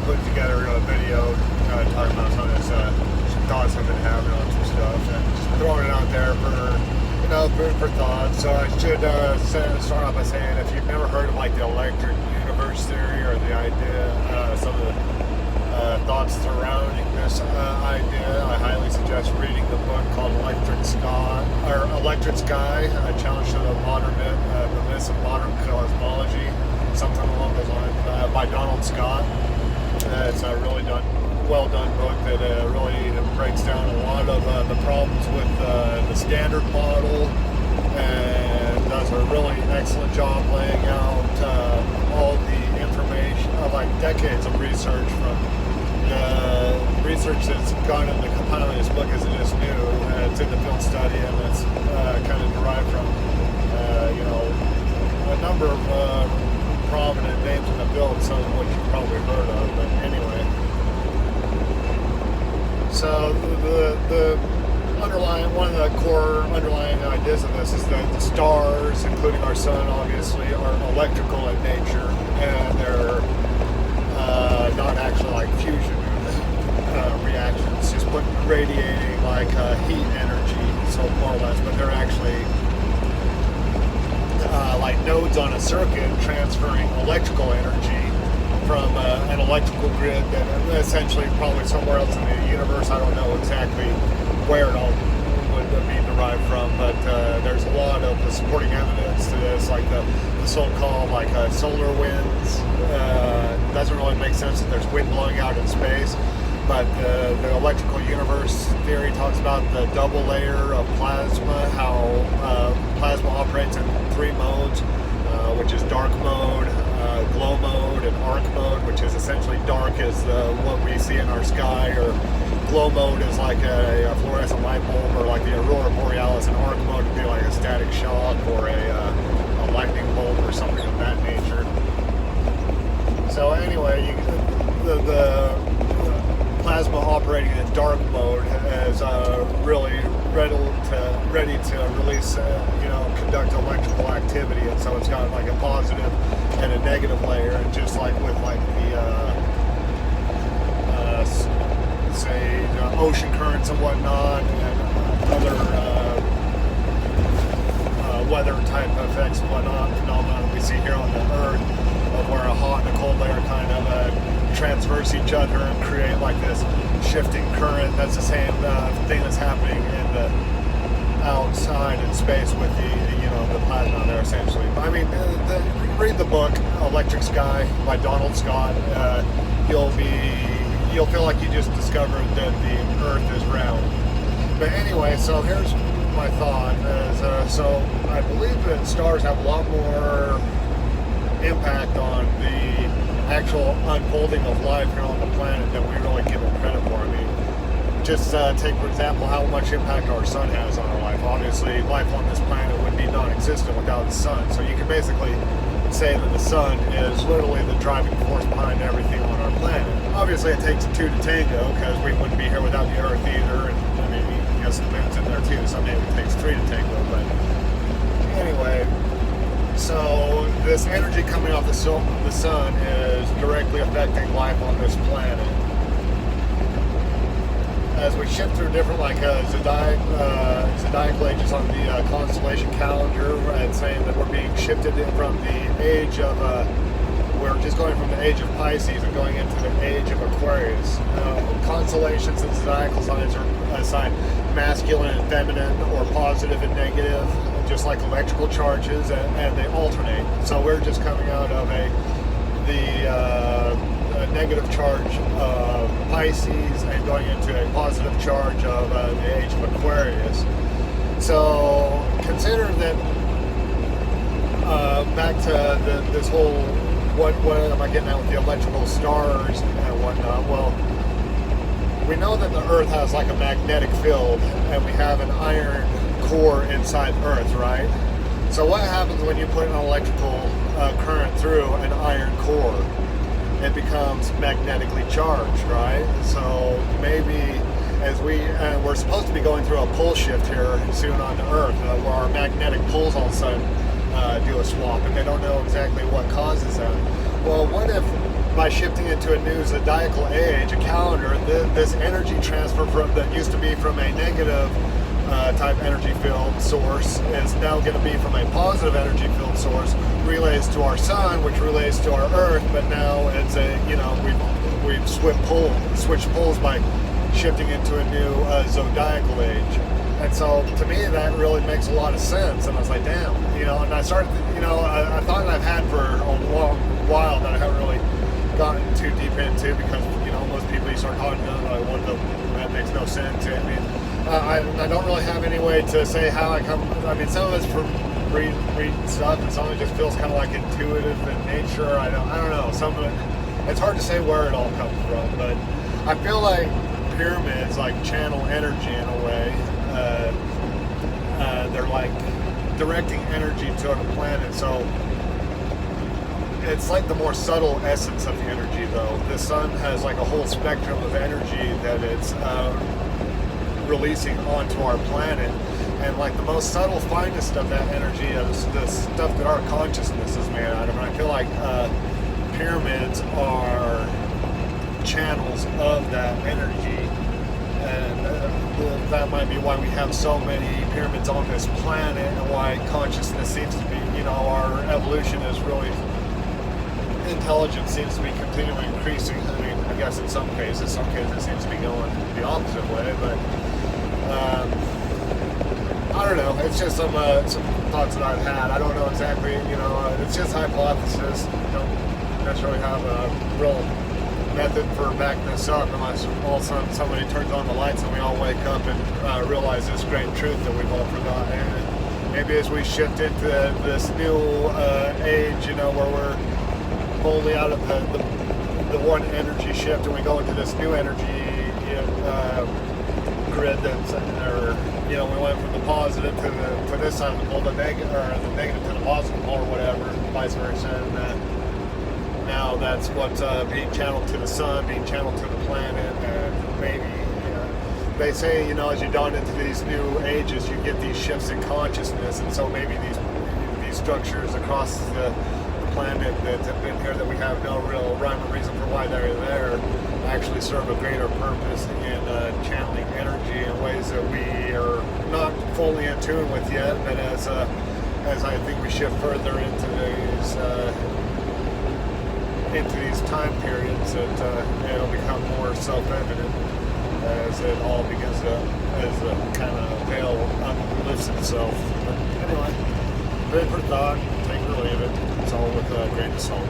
putting together a video talking about some of this some thoughts I've been having on some stuff, and just throwing it out there for food for thought. So I should start off by saying, if you've never heard of like the electric universe theory or the idea, some of the thoughts surrounding this idea, I highly suggest reading the book called Electric Sky, A Challenge to the Modern the Myths of Modern Cosmology, something along those lines, by Donald Scott. It's a really well done book that really breaks down a lot of the problems with the standard model, and does a really excellent job laying out all the information, like decades of research from research that's gone into compiling this book isn't just new. It's in the field study, and it's kind of derived from a number of prominent names in the field, some of which you've probably heard of. But anyway, so the one of the core underlying ideas of this is that the stars, including our sun, obviously, are electrical in nature, and they're not actually like fusion reactions, just radiating like heat energy, so more or less, but they're actually like nodes on a circuit transferring electrical energy from an electrical grid that essentially probably somewhere else in the universe. I don't know exactly where it all would be derived from, but there's a lot of supporting evidence to this, like the so-called like solar winds. Doesn't really make sense that there's wind blowing out in space, but the electrical universe theory talks about the double layer of plasma, how plasma operates in three modes, which is dark mode, glow mode, and arc mode, which is essentially dark is what we see in our sky, or glow mode is like a fluorescent light bulb, or like the aurora borealis, and arc mode would be like a static shock or a lightning bolt or something of that nature. So anyway, the plasma operating in dark mode is really ready to release, conduct electrical activity, and so it's got like a positive and a negative layer, and just like with like the say ocean currents and whatnot, and other weather type effects and whatnot, phenomena we see here on the Earth, of where a hot and a cold layer kind of transverse each other and create like this shifting current. That's the same thing that's happening in the outside in space with the plasma there, essentially. I mean, read the book Electric Sky by Donald Scott. You'll feel like you just discovered that the Earth is round. But anyway, so here's my thought. So I believe that stars have a lot more impact on the actual unfolding of life here on the planet than we really give it credit for. I mean, just take for example how much impact our sun has on our life. Obviously, life on this planet would be non-existent without the sun. So you can basically say that the sun is literally the driving force behind everything on our planet. Obviously, it takes two to tango, because we wouldn't be here without the Earth either, and I mean, I guess the moon's in there too, so maybe it takes three to tango. But anyway, so this energy coming off the sun is directly affecting life on this planet. As we shift through different zodiacal ages on the constellation calendar, and saying that we're being shifted from the age of we're just going from the age of Pisces and going into the age of Aquarius. Constellations and zodiacal signs are assigned masculine and feminine, or positive and negative, just like electrical charges, and they alternate. So we're just coming out of the negative charge of Pisces and going into a positive charge of the age of Aquarius. So consider that back to this whole what am I getting at with the electrical stars and whatnot. Well, we know that the Earth has like a magnetic field, and we have an iron core inside Earth, right? So what happens when you put an electrical current through an iron core? It becomes magnetically charged, right? So maybe as we're supposed to be going through a pole shift here soon on the Earth, where our magnetic poles all of a sudden do a swap, and they don't know exactly what causes that. Well, what if by shifting into a new zodiacal age, a calendar, this energy transfer that used to be from a negative type energy field source is now going to be from a positive energy field source, relays to our sun, which relays to our earth, but now it's we've switched poles by shifting into a new zodiacal age. And so to me that really makes a lot of sense, and I was like, damn, and I started, I thought I've had for a long while that I haven't really gotten too deep into, because most people you start talking to, that makes no sense. I mean, I don't really have any way to say how I come. I mean, some of it's from reading stuff, and some of it just feels kind of like intuitive in nature. I don't know. Some of it, it's hard to say where it all comes from, but I feel like pyramids like channel energy in a way. They're like directing energy to a planet, so it's like the more subtle essence of the energy, though. The sun has like a whole spectrum of energy that it's releasing onto our planet, and like the most subtle, finest of that energy is the stuff that our consciousness is made out of. And I feel like pyramids are channels of that energy, and that might be why we have so many pyramids on this planet, and why consciousness seems to be, our evolution is really, intelligence seems to be continually increasing. I mean, I guess in some cases it seems to be going the opposite way, but I don't know. It's just some thoughts that I've had. I don't know exactly, it's just hypothesis. Don't necessarily have a real method for backing this up, unless all of a sudden somebody turns on the lights and we all wake up and realize this great truth that we've all forgotten. And maybe as we shift into this new age, where we're fully out of the one energy shift, and we go into this new energy grid that's, we went from the positive to this side of the pole, the negative to the positive pole, or whatever, vice versa, and now that's what's being channeled to the sun, being channeled to the planet, and maybe they say, as you dawn into these new ages, you get these shifts in consciousness, and so maybe these structures across the planet that have been here that we have no real rhyme or reason for why they're there actually serve a greater purpose in channeling energy in ways that we are not fully in tune with yet. But as I think we shift further into these time periods, it'll become more self-evident as it all begins to, as the kind of veil lifts itself. But anyway, food for thought, take it or leave it. It's all with a grain of salt.